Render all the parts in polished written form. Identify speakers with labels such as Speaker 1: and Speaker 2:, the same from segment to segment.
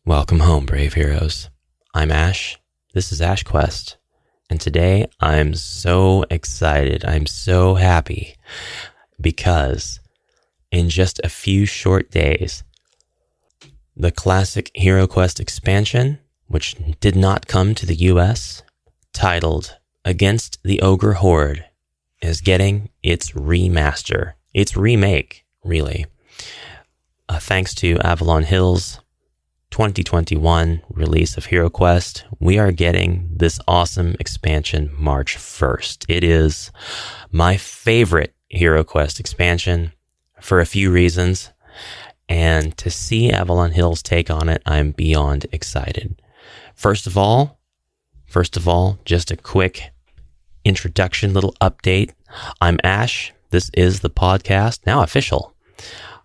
Speaker 1: Welcome home, brave heroes. I'm Ash. This is HeroQuest. And today I'm so excited. I'm so happy because in just a few short days, the classic HeroQuest expansion, which did not come to the US, titled Against the Ogre Horde, is getting its remaster. Its remake, really. Thanks to Avalon Hill's 2021 release of HeroQuest, we are getting this awesome expansion March 1st. It is my favorite HeroQuest expansion for a few reasons, and to see Avalon Hill's take on it, I'm beyond excited. First of all, just a quick introduction, little update. I'm Ash. This is the podcast, now official,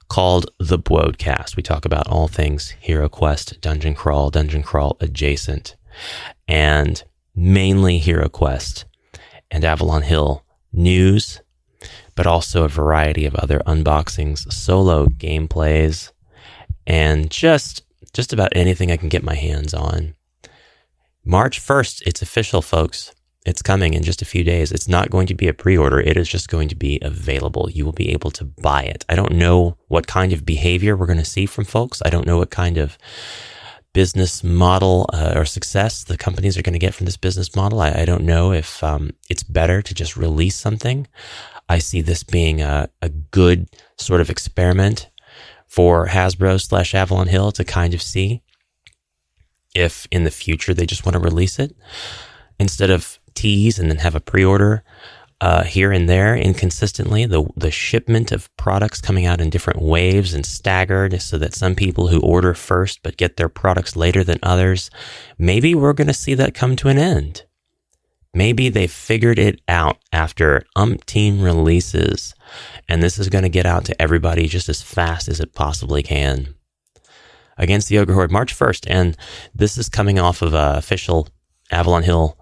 Speaker 1: called the BwodeCast. We talk about all things HeroQuest, dungeon crawl adjacent, and mainly HeroQuest and Avalon Hill news, but also a variety of other unboxings, solo gameplays, and just about anything I can get my hands on. March 1st, it's official, folks. It's coming in just a few days. It's not going to be a pre-order. It is just going to be available. You will be able to buy it. I don't know what kind of behavior we're going to see from folks. I don't know what kind of business model or success the companies are going to get from this business model. I don't know if it's better to just release something. I see this being a good sort of experiment for Hasbro / Avalon Hill to kind of see if in the future they just want to release it instead of tease and then have a pre-order here and there inconsistently. The shipment of products coming out in different waves and staggered so that some people who order first but get their products later than others, maybe we're going to see that come to an end. Maybe they figured it out after umpteen releases, and this is going to get out to everybody just as fast as it possibly can. Against the Ogre Horde, March 1st, and this is coming off of an official Avalon Hill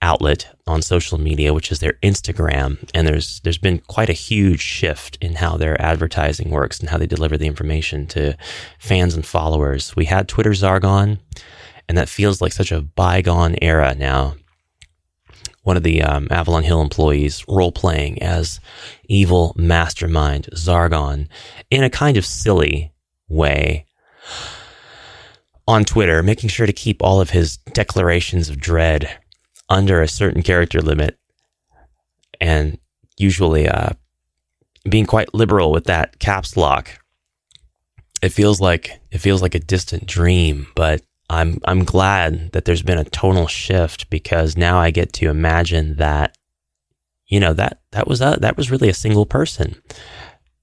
Speaker 1: outlet on social media, which is their Instagram, and there's been quite a huge shift in how their advertising works and how they deliver the information to fans and followers. We had Twitter Zargon, and that feels like such a bygone era now. One of the Avalon Hill employees role-playing as evil mastermind Zargon in a kind of silly way on Twitter, making sure to keep all of his declarations of dread under a certain character limit, and usually being quite liberal with that caps lock. It feels like a distant dream, but I'm glad that there's been a tonal shift, because now I get to imagine that, that was really a single person,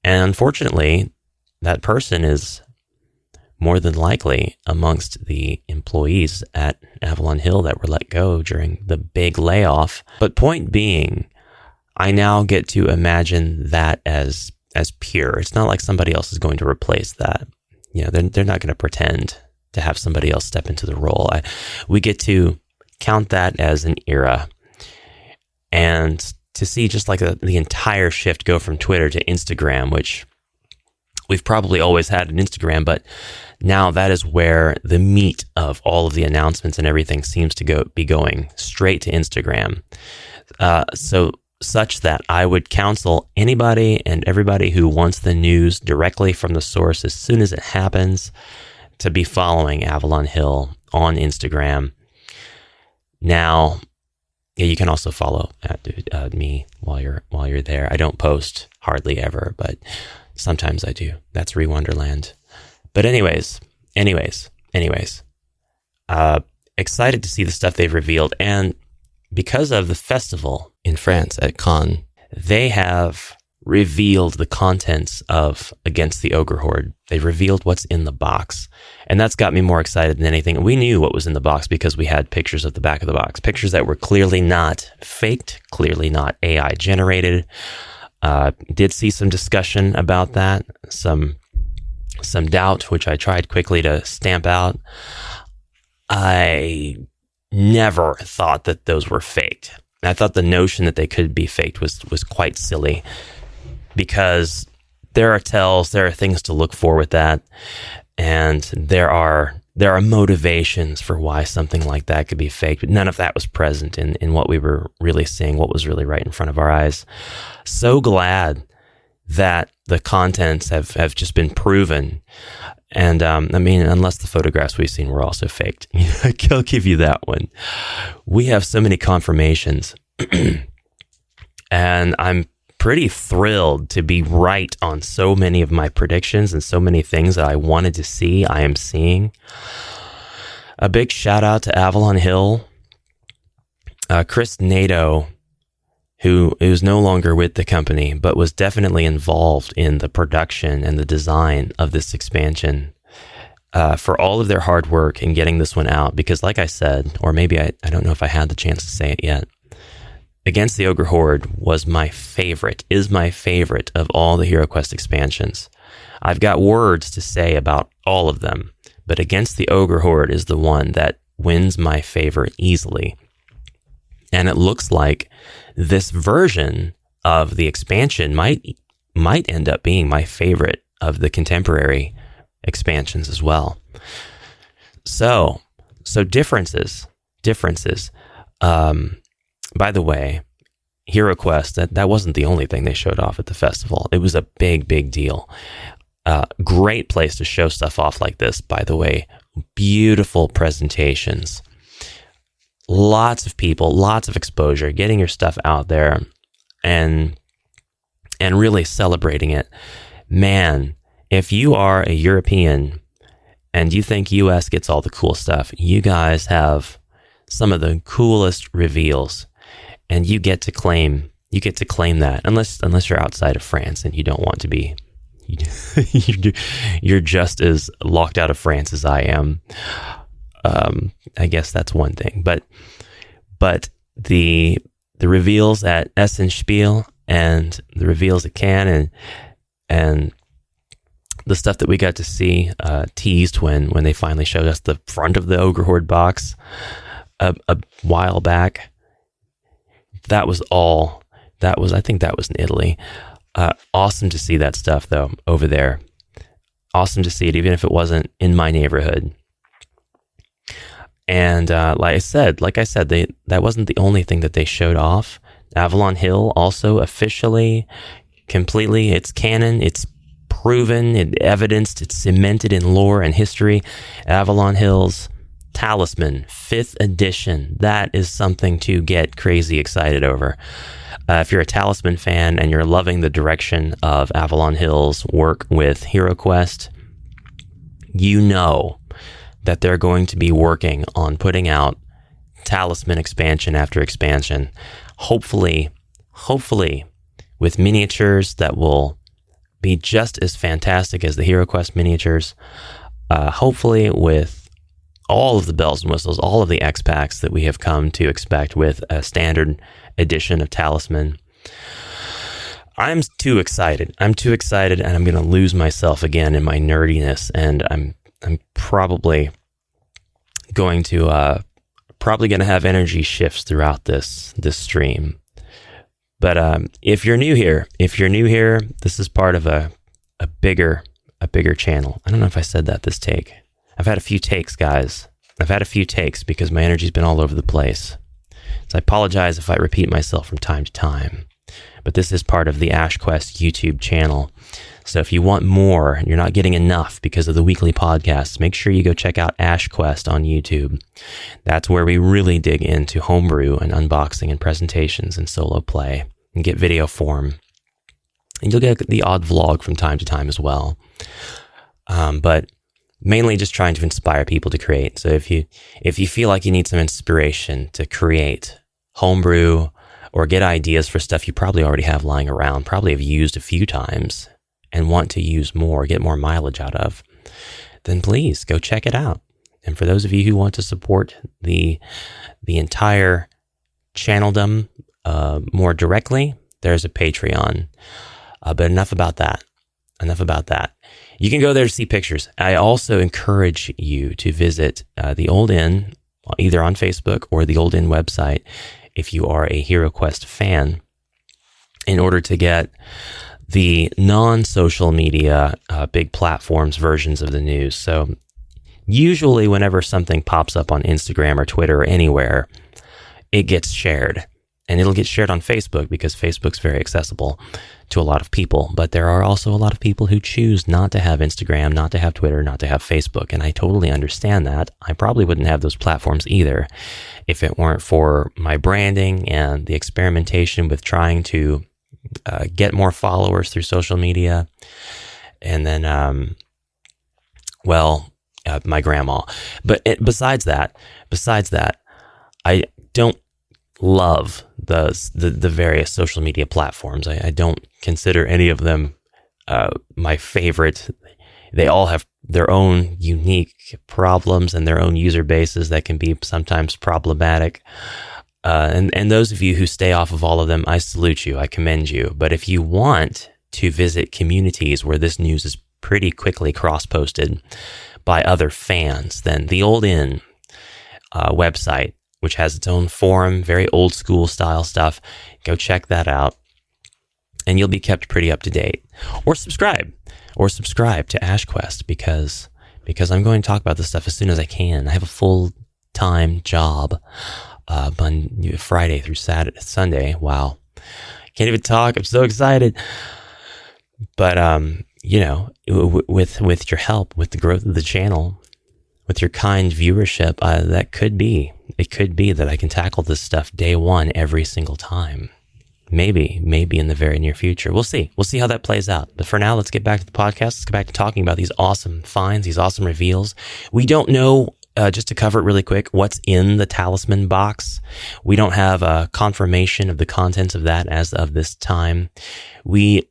Speaker 1: and unfortunately, that person is more than likely amongst the employees at Avalon Hill that were let go during the big layoff. But point being, I now get to imagine that as pure. It's not like somebody else is going to replace that. They're not going to pretend to have somebody else step into the role. We get to count that as an era. And to see just like the entire shift go from Twitter to Instagram, which we've probably always had an Instagram, but now that is where the meat of all of the announcements and everything seems to be going straight to Instagram. So such that I would counsel anybody and everybody who wants the news directly from the source as soon as it happens to be following Avalon Hill on Instagram. Now, yeah, you can also follow me while you're there. I don't post hardly ever, but sometimes I do. That's Rewonderland. But anyways, excited to see the stuff they've revealed. And because of the festival in France at Cannes, they have revealed the contents of Against the Ogre Horde. They revealed what's in the box. And that's got me more excited than anything. We knew what was in the box because we had pictures of the back of the box. Pictures that were clearly not faked, clearly not AI generated. Did see some discussion about that, some doubt, which I tried quickly to stamp out. I never thought that those were faked. I thought the notion that they could be faked was quite silly, because there are tells, there are things to look for with that, and there are there are motivations for why something like that could be faked, but none of that was present in what we were really seeing, what was really right in front of our eyes. So glad that the contents have just been proven. And I mean, unless the photographs we've seen were also faked, I'll give you that one. We have so many confirmations, and I'm pretty thrilled to be right on so many of my predictions, and so many things that I wanted to see, I am seeing. A big shout out to Avalon Hill, Chris Nato, who is no longer with the company, but was definitely involved in the production and the design of this expansion, for all of their hard work in getting this one out. Because like I said, or maybe I don't know if I had the chance to say it yet, Against the Ogre Horde is my favorite of all the HeroQuest expansions. I've got words to say about all of them, but Against the Ogre Horde is the one that wins my favorite easily. And it looks like this version of the expansion might end up being my favorite of the contemporary expansions as well. So differences. By the way, HeroQuest, that wasn't the only thing they showed off at the festival. It was a big deal. Great place to show stuff off like this, by the way. Beautiful presentations. Lots of people, lots of exposure, getting your stuff out there and really celebrating it. Man, if you are a European and you think US gets all the cool stuff, you guys have some of the coolest reveals, and you get to claim that, unless you're outside of France and you don't want to be. You're just as locked out of France as I am. I guess that's one thing, but the reveals at Essenspiel and the reveals at Cannes and the stuff that we got to see teased when they finally showed us the front of the Ogre Horde box a while back. I think that was in Italy. Awesome to see that stuff though over there. Awesome to see it, even if it wasn't in my neighborhood. And like I said, that wasn't the only thing that they showed off. Avalon Hill also officially, completely, it's canon, it's proven, it's evidenced, it's cemented in lore and history. Avalon Hill's Talisman, 5th edition. That is something to get crazy excited over. If you're a Talisman fan and you're loving the direction of Avalon Hill's work with HeroQuest, you know that they're going to be working on putting out Talisman expansion after expansion. Hopefully with miniatures that will be just as fantastic as the HeroQuest miniatures. Hopefully with all of the bells and whistles, all of the X-Packs that we have come to expect with a standard edition of Talisman. I'm too excited, and I'm going to lose myself again in my nerdiness, and I'm probably going to have energy shifts throughout this stream. But if you're new here, this is part of a bigger channel. I don't know if I said that this take. I've had a few takes, guys. I've had a few takes because my energy's been all over the place. So I apologize if I repeat myself from time to time. But this is part of the HeroQuest YouTube channel. So if you want more and you're not getting enough because of the weekly podcasts, make sure you go check out HeroQuest on YouTube. That's where we really dig into homebrew and unboxing and presentations and solo play and get video form. And you'll get the odd vlog from time to time as well. But mainly just trying to inspire people to create. So if you feel like you need some inspiration to create homebrew or get ideas for stuff you probably already have lying around, probably have used a few times and want to use more, get more mileage out of, then please go check it out. And for those of you who want to support the entire channeldom more directly, there's a Patreon. But enough about that. You can go there to see pictures. I also encourage you to visit the Old Inn, either on Facebook or the Old Inn website, if you are a HeroQuest fan, in order to get the non-social media big platforms versions of the news. So Usually whenever something pops up on Instagram or Twitter or anywhere, it gets shared. And it'll get shared on Facebook because Facebook's very accessible to a lot of people. But there are also a lot of people who choose not to have Instagram, not to have Twitter, not to have Facebook. And I totally understand that. I probably wouldn't have those platforms either if it weren't for my branding and the experimentation with trying to get more followers through social media. And then, my grandma. But besides that, I don't love the various social media platforms. I don't consider any of them my favorite. They all have their own unique problems and their own user bases that can be sometimes problematic. And those of you who stay off of all of them, I salute you. I commend you. But if you want to visit communities where this news is pretty quickly cross-posted by other fans, then the Old Inn website, which has its own forum, very old school style stuff. Go check that out, and you'll be kept pretty up to date. Or subscribe to HeroQuest because I'm going to talk about this stuff as soon as I can. I have a full-time job on Friday through Sunday. Wow, can't even talk. I'm so excited. But with your help, with the growth of the channel, with your kind viewership, it could be that I can tackle this stuff day one every single time. Maybe in the very near future. We'll see how that plays out. But for now, let's get back to the podcast. Let's get back to talking about these awesome finds, these awesome reveals. We don't know, just to cover it really quick, what's in the Talisman box. We don't have a confirmation of the contents of that as of this time. We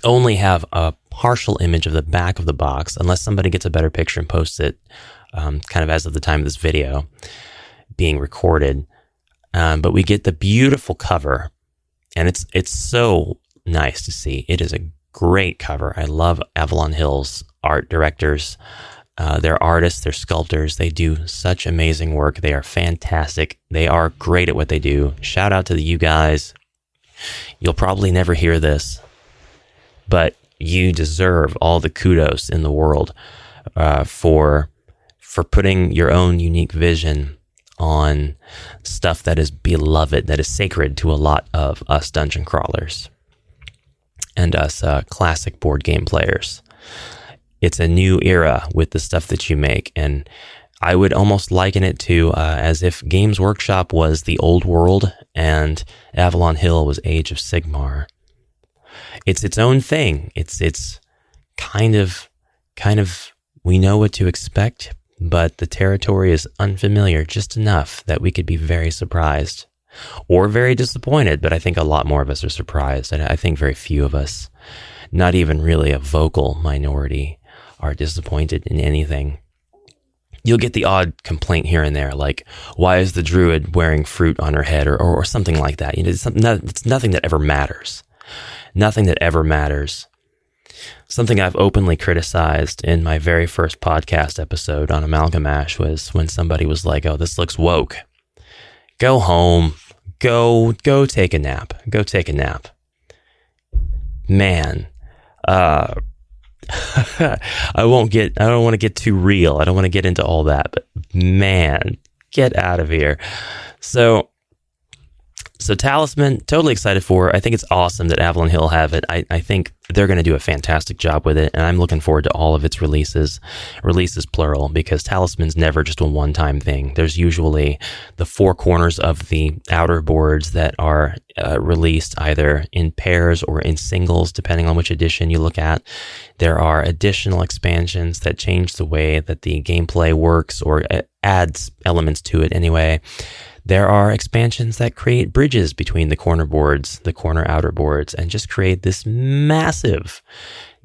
Speaker 1: only have a partial image of the back of the box, unless somebody gets a better picture and posts it kind of as of the time of this video being recorded. But we get the beautiful cover, and it's so nice to see. It is a great cover. I love Avalon Hill's art directors. They're artists, they're sculptors. They do such amazing work. They are fantastic. They are great at what they do. Shout out to you guys. You'll probably never hear this, but you deserve all the kudos in the world for putting your own unique vision on stuff that is beloved, that is sacred to a lot of us dungeon crawlers and us classic board game players. It's a new era with the stuff that you make, and I would almost liken it to as if Games Workshop was the old world and Avalon Hill was Age of Sigmar. It's its own thing. It's kind of we know what to expect, but the territory is unfamiliar just enough that we could be very surprised or very disappointed. But I think a lot more of us are surprised. And I think very few of us, not even really a vocal minority, are disappointed in anything. You'll get the odd complaint here and there, like, why is the druid wearing fruit on her head or something like that? It's nothing that ever matters. Nothing that ever matters. Something I've openly criticized in my very first podcast episode on Amalgamash was when somebody was like, oh, this looks woke. Go home. Go take a nap. Go take a nap. Man, I don't want to get too real. I don't want to get into all that, but man, get out of here. So Talisman, totally excited for. I think it's awesome that Avalon Hill have it. I think they're going to do a fantastic job with it, and I'm looking forward to all of its releases plural, because Talisman's never just a one-time thing. There's usually the four corners of the outer boards that are released either in pairs or in singles, depending on which edition you look at. There are additional expansions that change the way that the gameplay works or adds elements to it anyway. There are expansions that create bridges between the corner boards, the corner outer boards, and just create this massive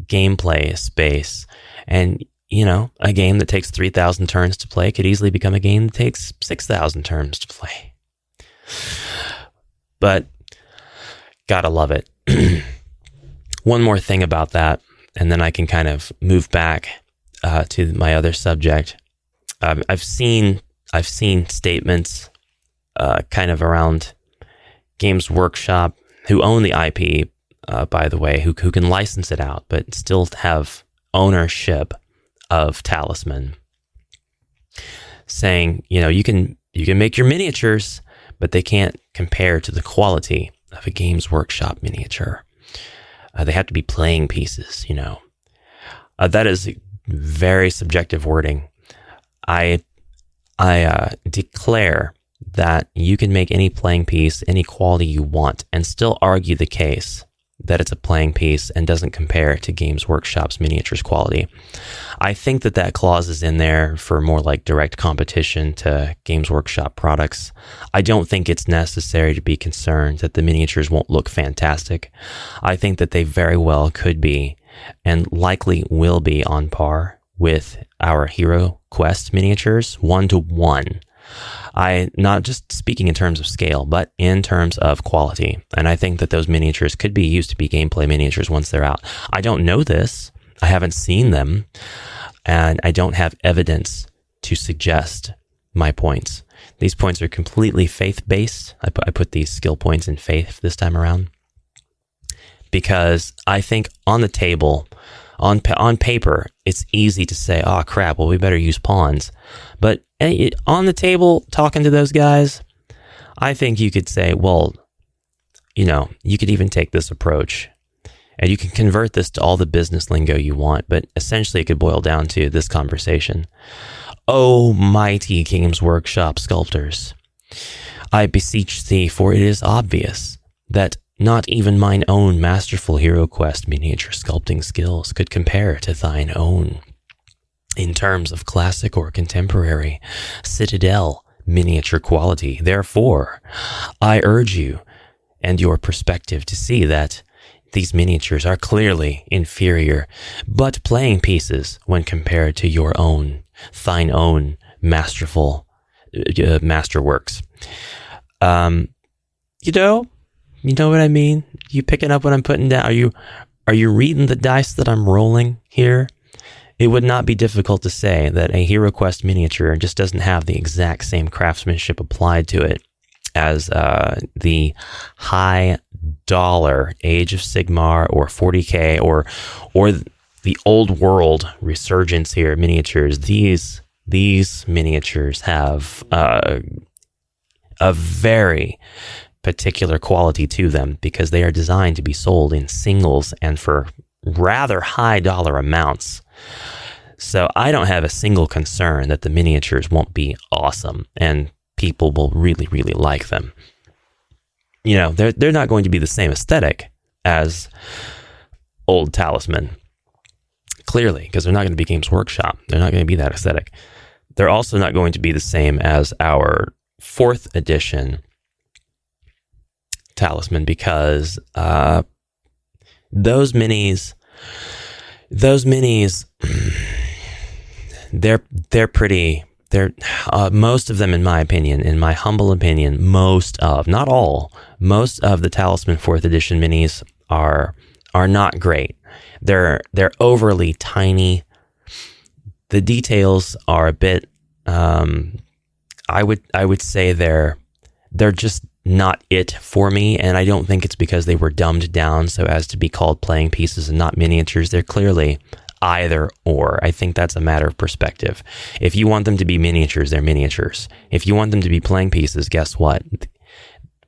Speaker 1: gameplay space. And, a game that takes 3,000 turns to play could easily become a game that takes 6,000 turns to play. But, gotta love it. One more thing about that, and then I can kind of move back to my other subject. I've seen statements kind of around Games Workshop, who own the IP, by the way, who can license it out, but still have ownership of Talisman, saying, you can make your miniatures, but they can't compare to the quality of a Games Workshop miniature. They have to be playing pieces, that is very subjective wording. I declare that you can make any playing piece, any quality you want, and still argue the case that it's a playing piece and doesn't compare to Games Workshop's miniatures quality. I think that clause is in there for more like direct competition to Games Workshop products. I don't think it's necessary to be concerned that the miniatures won't look fantastic. I think that they very well could be, and likely will be, on par with our HeroQuest miniatures, 1-to-1. Not just speaking in terms of scale, but in terms of quality. And I think that those miniatures could be used to be gameplay miniatures once they're out. I don't know this. I haven't seen them. And I don't have evidence to suggest my points. These points are completely faith-based. I put these skill points in faith this time around, because I think on the table, on paper, it's easy to say, oh crap, well, we better use pawns. But on the table, talking to those guys, I think you could say, well, you could even take this approach, and you can convert this to all the business lingo you want, but essentially it could boil down to this conversation. Oh, mighty Games Workshop sculptors, I beseech thee, for it is obvious that not even mine own masterful HeroQuest miniature sculpting skills could compare to thine own in terms of classic or contemporary Citadel miniature quality. Therefore, I urge you and your perspective to see that these miniatures are clearly inferior, but playing pieces when compared to your own, thine own masterful masterworks. You know what I mean? You picking up what I'm putting down? Are you reading the dice that I'm rolling here? It would not be difficult to say that a HeroQuest miniature just doesn't have the exact same craftsmanship applied to it as the high dollar Age of Sigmar or 40K or the old world resurgence here miniatures. These miniatures have a very particular quality to them because they are designed to be sold in singles and for rather high dollar amounts. So I don't have a single concern that the miniatures won't be awesome and people will really, really like them. They're not going to be the same aesthetic as old Talisman, clearly, because they're not going to be Games Workshop. They're not going to be that aesthetic. They're also not going to be the same as our 4th edition Talisman, because those minis, they're pretty. They're most of them, in my opinion, in my humble opinion, most of the Talisman 4th edition minis are not great. They're overly tiny. The details are a bit. I would say they're just not it for me, and I don't think it's because they were dumbed down so as to be called playing pieces and not miniatures. They're clearly either or. I think that's a matter of perspective. If you want them to be miniatures, they're miniatures. If you want them to be playing pieces, guess what?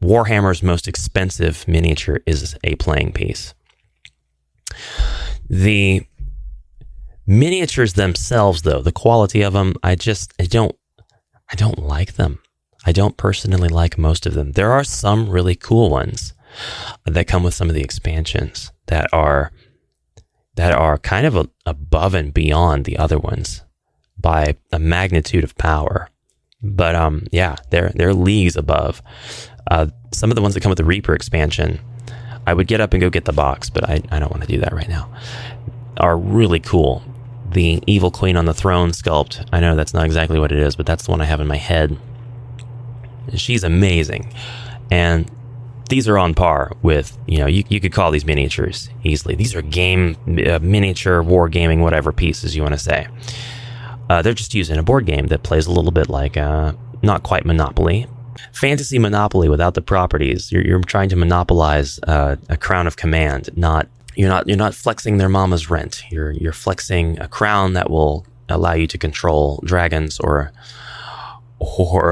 Speaker 1: Warhammer's most expensive miniature is a playing piece. The miniatures themselves, though, the quality of them, I don't like them. I don't personally like most of them. There are some really cool ones that come with some of the expansions that are kind of above and beyond the other ones by a magnitude of power. But they're leagues above. Some of the ones that come with the Reaper expansion, I would get up and go get the box, but I don't want to do that right now, are really cool. The Evil Queen on the Throne sculpt, I know that's not exactly what it is, but that's the one I have in my head. She's amazing. And these are on par with, you could call these miniatures easily. These are miniature, wargaming, whatever pieces you want to say. They're just using a board game that plays a little bit like, not quite Monopoly. Fantasy Monopoly without the properties. You're trying to monopolize a crown of command. You're not flexing their mama's rent. You're flexing a crown that will allow you to control dragons or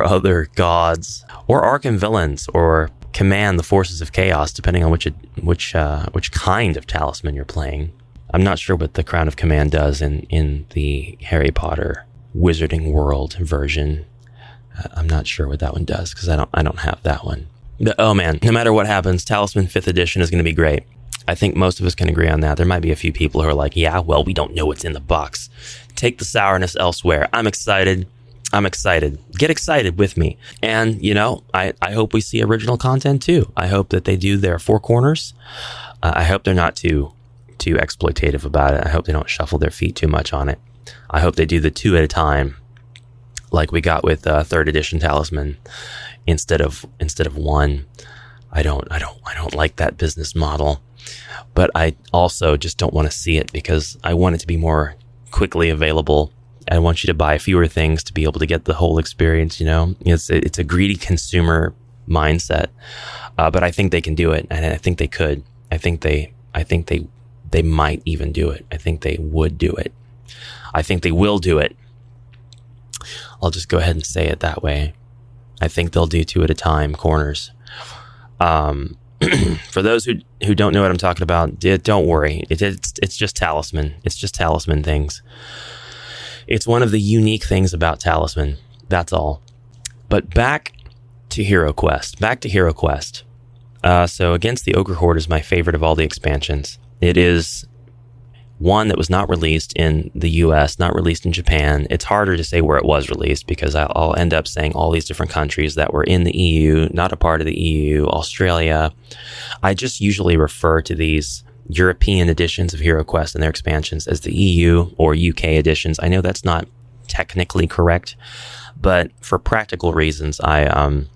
Speaker 1: other gods or Arkham villains or command the forces of chaos, depending on which kind of talisman you're playing. I'm not sure what the Crown of Command does in the Harry Potter Wizarding World version. I'm not sure what that one does because I don't have that one. But, oh man, no matter what happens, Talisman 5th edition is going to be great. I think most of us can agree on that. There might be a few people who are like, yeah, well, we don't know what's in the box. Take the sourness elsewhere. I'm excited. Get excited with me. And, you know, I hope we see original content too. I hope that they do their four corners. I hope they're not too exploitative about it. I hope they don't shuffle their feet too much on it. I hope they do the 2 at a time, like we got with 3rd edition Talisman, instead of 1. I don't like that business model, but I also just don't want to see it because I want it to be more quickly available. I want you to buy fewer things to be able to get the whole experience. You know, it's a greedy consumer mindset, but I think they can do it, and I think they could. I think they might even do it. I think they would do it. I think they will do it. I'll just go ahead and say it that way. I think they'll do 2 at a time corners. For those who don't know what I'm talking about, don't worry. It's just Talisman. It's just Talisman things. It's one of the unique things about Talisman. That's all. But back to HeroQuest. So Against the Ogre Horde is my favorite of all the expansions. It is one that was not released in the US, not released in Japan. It's harder to say where it was released because I'll end up saying all these different countries that were in the EU, not a part of the EU, Australia. I just usually refer to these European editions of HeroQuest and their expansions as the EU or UK editions. I know that's not technically correct, but for practical reasons, I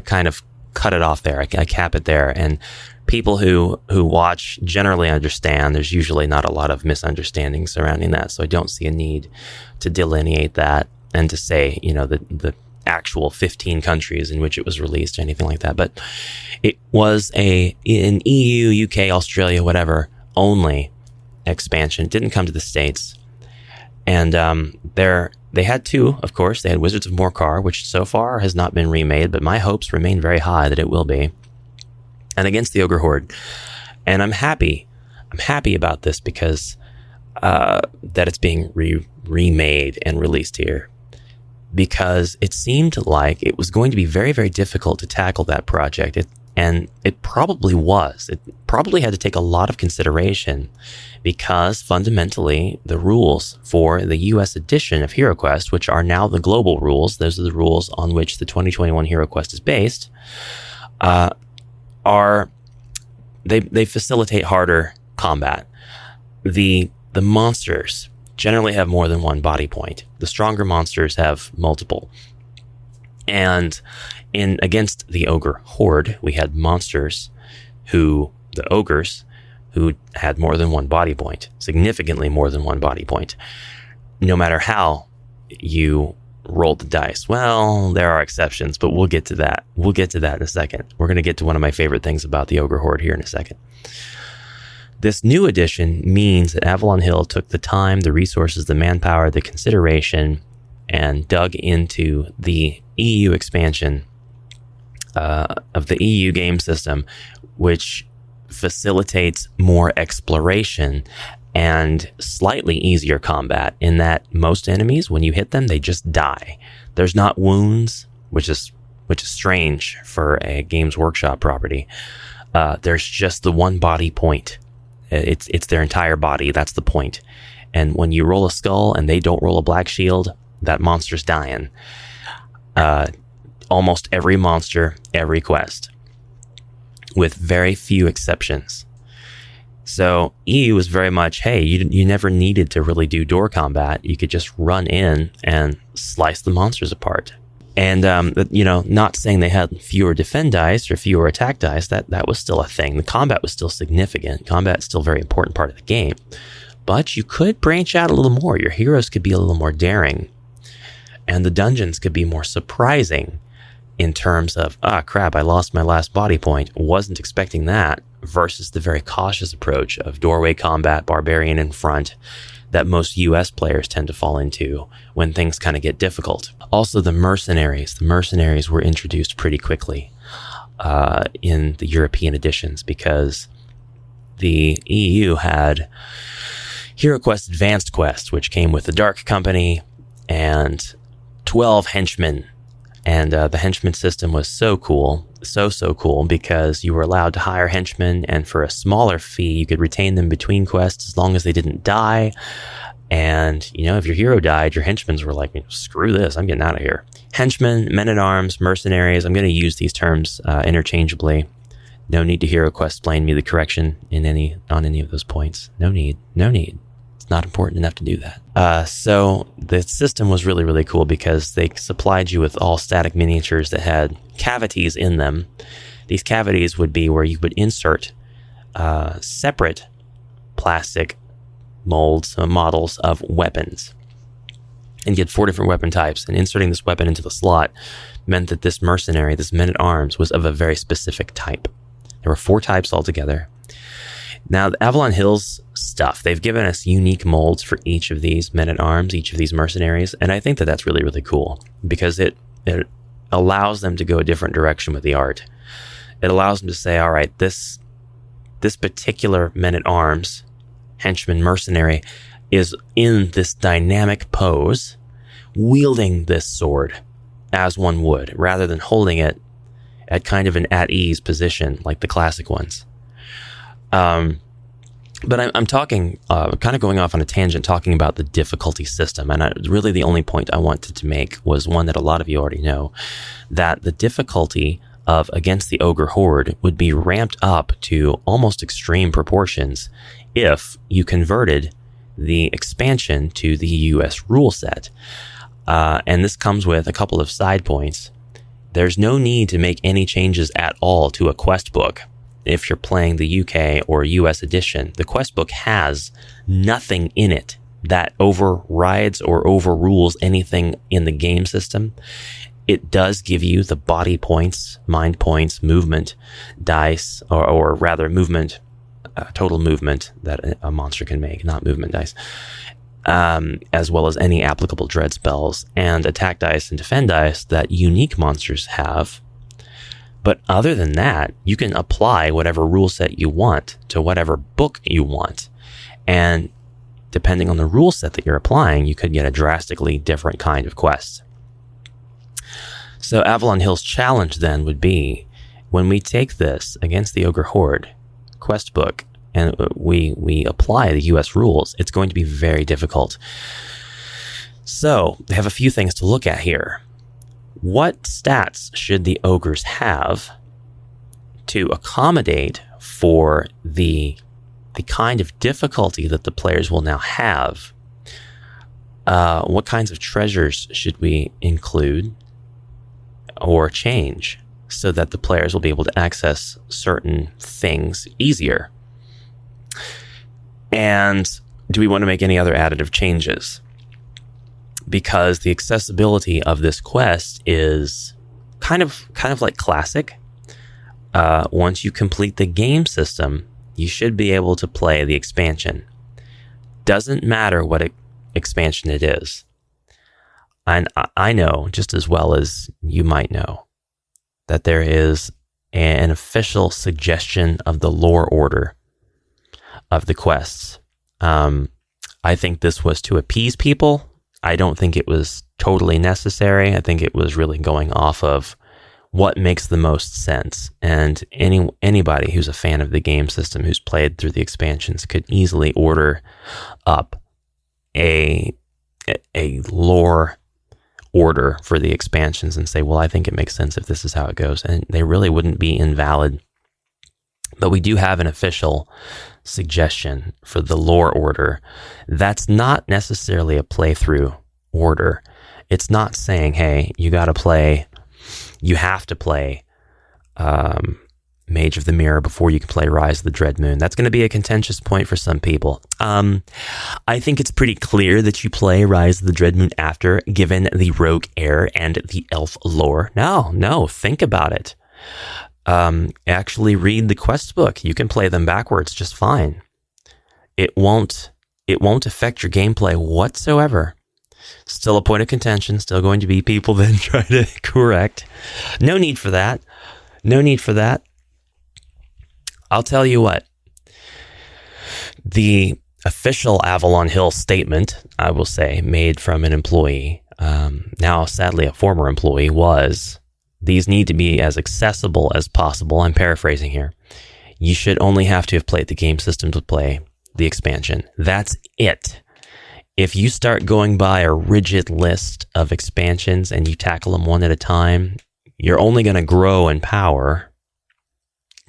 Speaker 1: kind of cut it off there. I cap it there. And people who watch generally understand. There's usually not a lot of misunderstanding surrounding that, so I don't see a need to delineate that and to say, you know, the actual 15 countries in which it was released or anything like that. But it was an EU, UK, Australia, whatever, only expansion. It didn't come to the States. And they had 2, of course. They had Wizards of Morcar, which so far has not been remade, but my hopes remain very high that it will be. And Against the Ogre Horde. And I'm happy about this because that it's being remade and released here. Because it seemed like it was going to be very, very difficult to tackle that project. And it probably was. It probably had to take a lot of consideration because fundamentally the rules for the US edition of HeroQuest, which are now the global rules, those are the rules on which the 2021 HeroQuest is based, they facilitate harder combat. The monsters generally have more than one body point. The stronger monsters have multiple. And in Against the Ogre Horde, we had monsters the ogres, who had more than one body point, significantly more than one body point, no matter how you rolled the dice. Well, there are exceptions, but we'll get to that. We'll get to that in a second. We're going to get to one of my favorite things about the Ogre Horde here in a second. This new edition means that Avalon Hill took the time, the resources, the manpower, the consideration, and dug into the EU expansion of the EU game system, which facilitates more exploration and slightly easier combat in that most enemies, when you hit them, they just die. There's not wounds, which is strange for a Games Workshop property. There's just the one body point. It's their entire body. That's the point. And when you roll a skull and they don't roll a black shield, that monster's dying. Almost every monster, every quest, with very few exceptions. So EU was very much, hey, you never needed to really do door combat. You could just run in and slice the monsters apart. And, not saying they had fewer defend dice or fewer attack dice, that was still a thing. The combat was still significant. Combat is still a very important part of the game. But you could branch out a little more. Your heroes could be a little more daring. And the dungeons could be more surprising in terms of, crap, I lost my last body point. Wasn't expecting that, versus the very cautious approach of doorway combat, barbarian in front. that most US players tend to fall into when things kind of get difficult. Also, the mercenaries. The mercenaries were introduced pretty quickly in the European editions because the EU had HeroQuest Advanced Quest, which came with the Dark Company and 12 henchmen. And the henchman system was so cool, so cool, because you were allowed to hire henchmen, and for a smaller fee, you could retain them between quests as long as they didn't die. And, you know, if your hero died, your henchmen were like, screw this, I'm getting out of here. Henchmen, men-at-arms, mercenaries, I'm going to use these terms interchangeably. No need to HeroQuest explain me the correction on any of those points. No need. It's not important enough to do that. So the system was really, really cool because they supplied you with all static miniatures that had cavities in them. These cavities would be where you would insert separate plastic molds, models of weapons. And you had 4 different weapon types. And inserting this weapon into the slot meant that this mercenary, this men-at-arms, was of a very specific type. There were 4 types altogether. Now, the Avalon Hills stuff, they've given us unique molds for each of these men-at-arms, each of these mercenaries, and I think that that's really, really cool because it allows them to go a different direction with the art. It allows them to say, all right, this particular men-at-arms, henchman, mercenary, is in this dynamic pose, wielding this sword as one would, rather than holding it at kind of an at-ease position like the classic ones. But I'm talking, kind of going off on a tangent, talking about the difficulty system. And really the only point I wanted to make was one that a lot of you already know, that the difficulty of Against the Ogre Horde would be ramped up to almost extreme proportions if you converted the expansion to the US rule set. And this comes with a couple of side points. There's no need to make any changes at all to a quest book. If you're playing the UK or US edition, the quest book has nothing in it that overrides or overrules anything in the game system. It does give you the body points, mind points, movement dice, or rather movement, total movement that a monster can make, not movement dice, as well as any applicable dread spells and attack dice and defend dice that unique monsters have. But other than that, you can apply whatever rule set you want to whatever book you want. And depending on the rule set that you're applying, you could get a drastically different kind of quest. So Avalon Hill's challenge then would be, when we take this Against the Ogre Horde quest book and we apply the US rules, it's going to be very difficult. So they have a few things to look at here. What stats should the ogres have to accommodate for the kind of difficulty that the players will now have? What kinds of treasures should we include or change so that the players will be able to access certain things easier? And do we want to make any other additive changes? Because the accessibility of this quest is kind of like classic. Once you complete the game system, you should be able to play the expansion. Doesn't matter what expansion it is. And I know, just as well as you might know, that there is an official suggestion of the lore order of the quests. I think this was to appease people. I don't think it was totally necessary. I think it was really going off of what makes the most sense. And anybody who's a fan of the game system, who's played through the expansions, could easily order up a lore order for the expansions and say, well, I think it makes sense if this is how it goes. And they really wouldn't be invalid. But we do have an official suggestion for the lore order. That's not necessarily a playthrough order. It's not saying, hey, you have to play Mage of the Mirror before you can play Rise of the Dread Moon. That's going to be a contentious point for some people. I think it's pretty clear that you play Rise of the Dread Moon after, given the rogue air and the elf lore. No, think about it. Actually read the quest book. You can play them backwards just fine. It won't It won't affect your gameplay whatsoever. Still a point of contention, still going to be people then try to correct. No need for that. No need for that. I'll tell you what. The official Avalon Hill statement, I will say, made from an employee, now sadly a former employee, was, these need to be as accessible as possible. I'm paraphrasing here. You should only have to have played the game system to play the expansion. That's it. If you start going by a rigid list of expansions and you tackle them one at a time, you're only going to grow in power,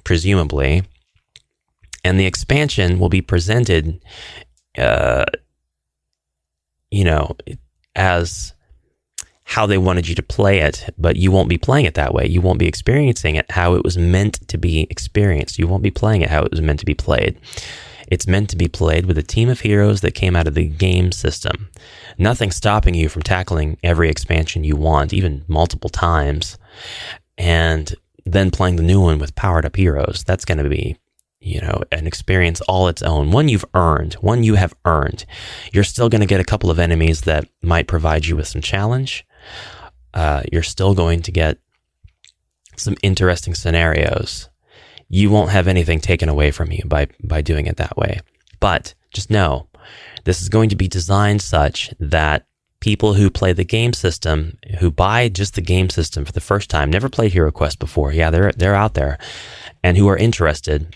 Speaker 1: presumably, and the expansion will be presented, as how they wanted you to play it, but you won't be playing it that way. You won't be experiencing it how it was meant to be experienced. You won't be playing it how it was meant to be played. It's meant to be played with a team of heroes that came out of the game system. Nothing stopping you from tackling every expansion you want, even multiple times, and then playing the new one with powered up heroes. That's going to be, an experience all its own. One you have earned. You're still going to get a couple of enemies that might provide you with some challenge. You're still going to get some interesting scenarios. You won't have anything taken away from you by doing it that way. But just know, this is going to be designed such that people who play the game system, who buy just the game system for the first time, never played HeroQuest before, yeah, they're out there, and who are interested,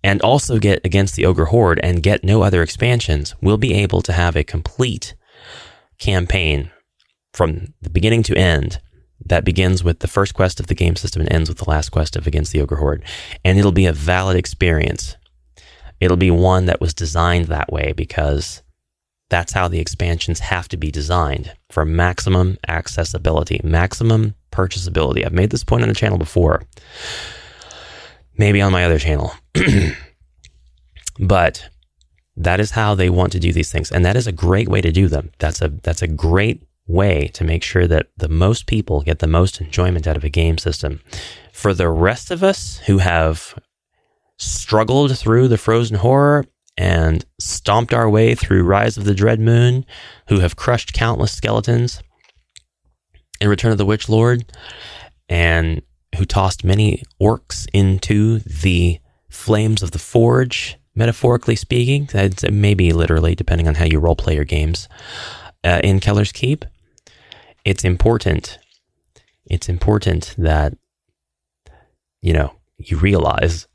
Speaker 1: and also get Against the Ogre Horde and get no other expansions, will be able to have a complete campaign from the beginning to end that begins with the first quest of the game system and ends with the last quest of Against the Ogre Horde. And it'll be a valid experience. It'll be one that was designed that way because that's how the expansions have to be designed, for maximum accessibility, maximum purchasability. I've made this point on the channel before, maybe on my other channel. But that is how they want to do these things. And that is a great way to do them. That's a great way to make sure that the most people get the most enjoyment out of a game system. For the rest of us who have struggled through the Frozen Horror and stomped our way through Rise of the Dread Moon, who have crushed countless skeletons in Return of the Witch Lord, and who tossed many orcs into the flames of the forge, metaphorically speaking, maybe literally, depending on how you roleplay your games, in Keller's Keep. It's important that, you realize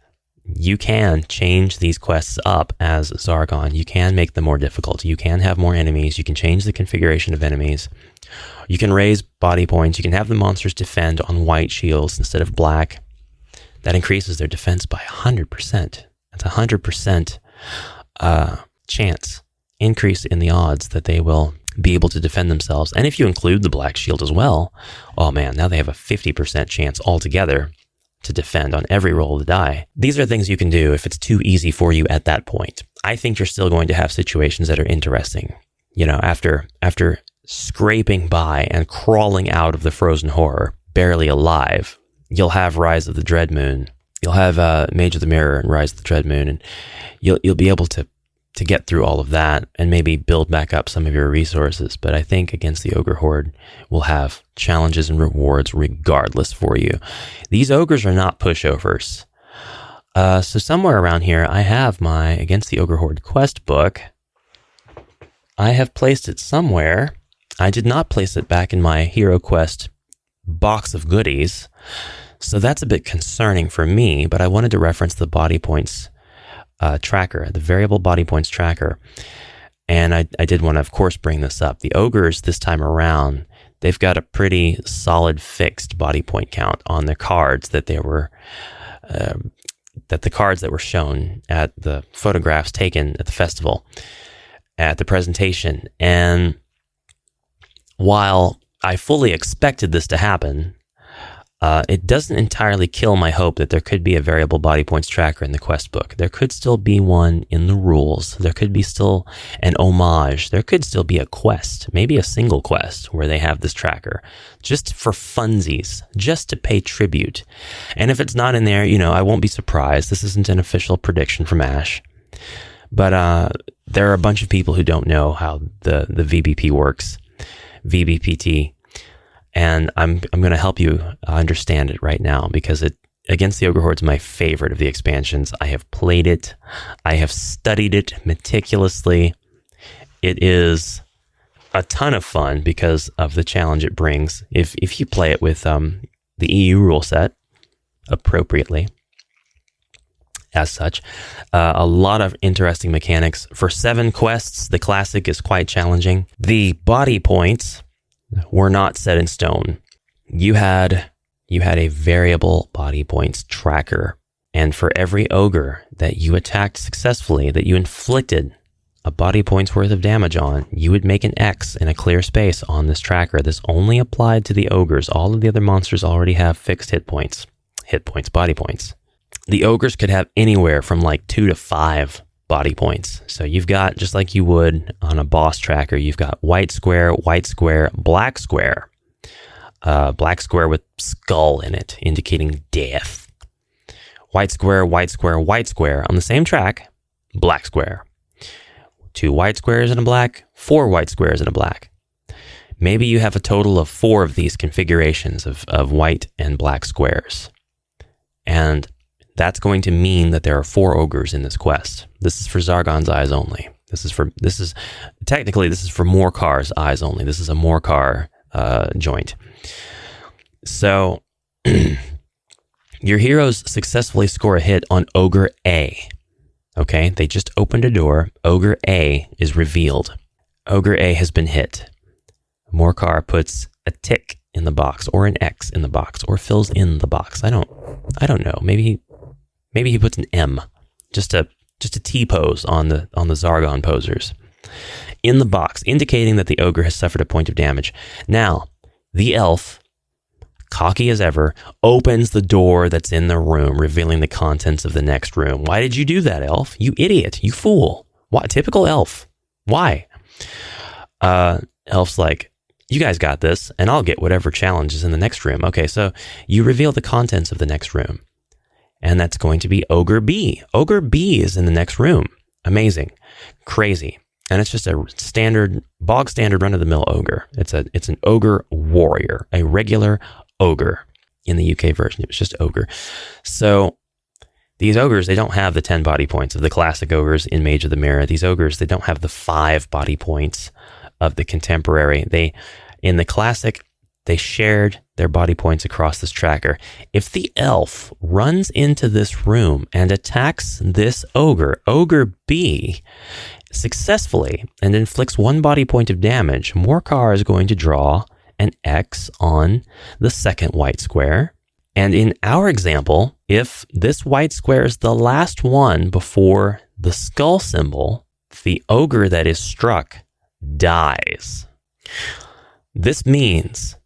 Speaker 1: you can change these quests up as Zargon. You can make them more difficult. You can have more enemies. You can change the configuration of enemies. You can raise body points. You can have the monsters defend on white shields instead of black. That increases their defense by 100%. That's 100% chance increase in the odds that they will be able to defend themselves. And if you include the black shield as well, oh man, now they have a 50% chance altogether to defend on every roll of the die. These are things you can do if it's too easy for you at that point. I think you're still going to have situations that are interesting. After scraping by and crawling out of the Frozen Horror, barely alive, you'll have Rise of the Dread Moon. You'll have Mage of the Mirror and Rise of the Dread Moon, and you'll be able to get through all of that and maybe build back up some of your resources. But I think Against the Ogre Horde will have challenges and rewards regardless for you. These ogres are not pushovers. So somewhere around here, I have my Against the Ogre Horde quest book. I have placed it somewhere. I did not place it back in my HeroQuest box of goodies, so that's a bit concerning for me, but I wanted to reference the body points tracker, the variable body points tracker. And I did want to, of course, bring this up. The ogres this time around, they've got a pretty solid fixed body point count on the cards that they were, the cards that were shown at the photographs taken at the festival, at the presentation. And while I fully expected this to happen, it doesn't entirely kill my hope that there could be a variable body points tracker in the quest book. There could still be one in the rules. There could be still an homage. There could still be a quest, maybe a single quest where they have this tracker, just for funsies, just to pay tribute. And if it's not in there, I won't be surprised. This isn't an official prediction from Ash. But there are a bunch of people who don't know how the VBP works, VBPT, and I'm going to help you understand it right now, because Against the Ogre Horde is my favorite of the expansions. I have played it. I have studied it meticulously. It is a ton of fun because of the challenge it brings. If you play it with the EU rule set appropriately, as such, a lot of interesting mechanics. For 7 quests, the classic is quite challenging. The body points were not set in stone. You had a variable body points tracker, and for every ogre that you attacked successfully, that you inflicted a body point's worth of damage on, you would make an X in a clear space on this tracker. This only applied to the ogres. All of the other monsters already have fixed hit points, body points. The ogres could have anywhere from like 2 to 5 body points. So you've got, just like you would on a boss tracker, you've got white square, black square. Black square with skull in it, indicating death. White square, white square, white square. On the same track, black square. 2 white squares and a black, 4 white squares and a black. Maybe you have a total of 4 of these configurations of white and black squares. And that's going to mean that there are 4 ogres in this quest. This is for Zargon's eyes only. This is for Morkar's eyes only. This is a Morkar joint. So your heroes successfully score a hit on Ogre A. Okay, they just opened a door. Ogre A is revealed. Ogre A has been hit. Morkar puts a tick in the box, or an X in the box, or fills in the box. I don't know. Maybe he puts an M, just a T pose on the Zargon posers in the box, indicating that the ogre has suffered a point of damage. Now, the elf, cocky as ever, opens the door that's in the room, revealing the contents of the next room. Why did you do that, elf? You idiot. You fool. Why? Typical elf. Why? Elf's like, you guys got this, and I'll get whatever challenge is in the next room. Okay, so you reveal the contents of the next room, and that's going to be Ogre B. Ogre B is in the next room. Amazing. Crazy. And it's just a bog standard run-of-the-mill ogre. It's an ogre warrior, a regular ogre. In the UK version, it was just ogre. So these ogres, they don't have the 10 body points of the classic ogres in Mage of the Mirror. These ogres, they don't have the 5 body points of the contemporary. In the classic, they shared their body points across this tracker. If the elf runs into this room and attacks this ogre, Ogre B, successfully and inflicts 1 body point of damage, Morkar is going to draw an X on the second white square. And in our example, if this white square is the last one before the skull symbol, the ogre that is struck dies. This means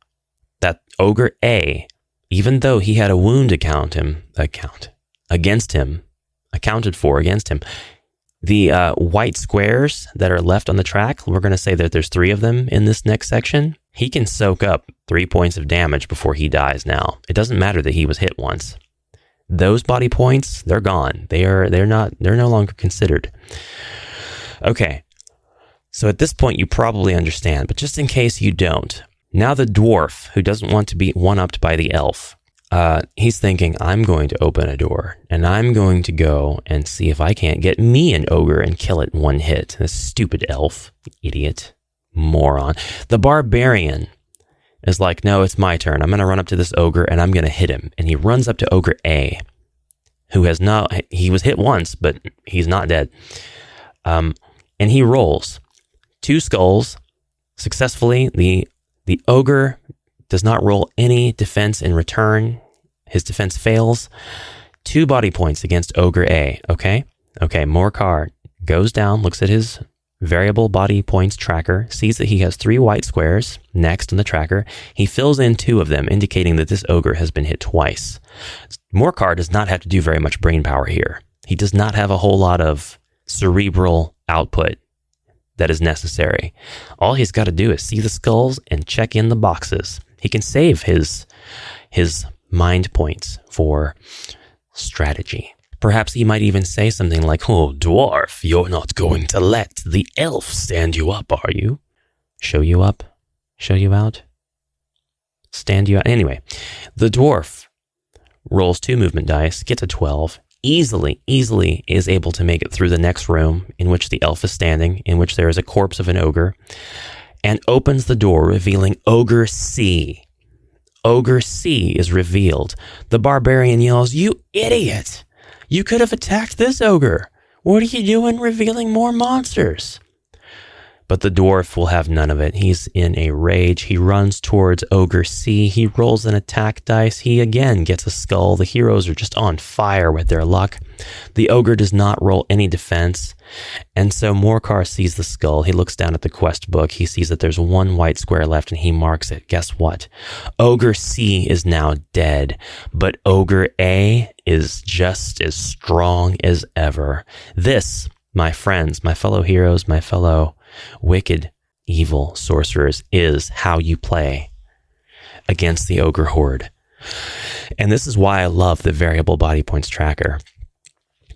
Speaker 1: that Ogre A, even though he had a wound accounted for against him, the white squares that are left on the track, we're going to say that there's 3 of them in this next section. He can soak up 3 points of damage before he dies now. It doesn't matter that he was hit once. Those body points, they're gone. They're no longer considered. Okay. So at this point, you probably understand, but just in case you don't, now the dwarf, who doesn't want to be one-upped by the elf, he's thinking, I'm going to open a door, and I'm going to go and see if I can't get me an ogre and kill it in 1 hit. This stupid elf, idiot, moron. The barbarian is like, no, it's my turn. I'm going to run up to this ogre, and I'm going to hit him. And he runs up to Ogre A, he was hit once, but he's not dead. And he rolls 2 skulls successfully. The ogre does not roll any defense in return. His defense fails. 2 body points against Ogre A, okay? Okay, Morkar goes down, looks at his variable body points tracker, sees that he has 3 white squares next on the tracker. He fills in 2 of them, indicating that this ogre has been hit twice. Morkar does not have to do very much brain power here. He does not have a whole lot of cerebral output that is necessary. All he's got to do is see the skulls and check in the boxes. He can save his mind points for strategy. Perhaps he might even say something like, "Oh, dwarf, you're not going to let the elf stand you up, are you?" Show you up? Show you out? Stand you out? Anyway, the dwarf rolls 2 movement dice, gets a 12, easily is able to make it through the next room in which the elf is standing, in which there is a corpse of an ogre, and opens the door, revealing Ogre C. Ogre C is revealed. The barbarian yells, "You idiot! You could have attacked this ogre. What are you doing revealing more monsters?" But the dwarf will have none of it. He's in a rage. He runs towards Ogre C. He rolls an attack dice. He again gets a skull. The heroes are just on fire with their luck. The ogre does not roll any defense. And so Morcar sees the skull. He looks down at the quest book. He sees that there's 1 white square left and he marks it. Guess what? Ogre C is now dead, but Ogre A is just as strong as ever. This, my friends, my fellow heroes, my fellow wicked, evil sorcerers, is how you play against the Ogre Horde. And this is why I love the variable body points tracker.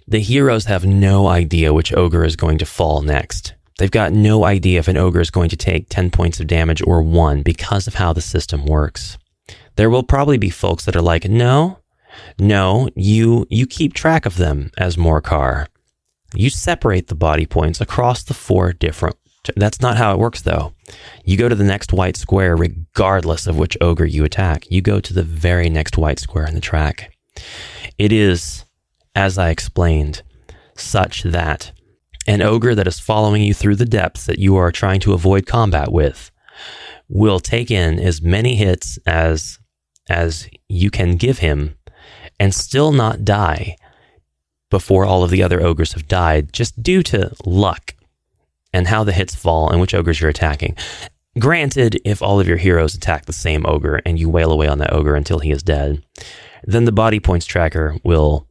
Speaker 1: The heroes have no idea which ogre is going to fall next. They've got no idea if an ogre is going to take 10 points of damage or 1 because of how the system works. There will probably be folks that are like, no, you keep track of them as Morcar. You separate the body points across the 4 different. That's not how it works, though. You go to the next white square regardless of which ogre you attack. You go to the very next white square in the track. It is, as I explained, such that an ogre that is following you through the depths that you are trying to avoid combat with will take in as many hits as you can give him and still not die before all of the other ogres have died, just due to luck and how the hits fall and which ogres you're attacking. Granted, if all of your heroes attack the same ogre and you wail away on that ogre until he is dead, then the body points tracker will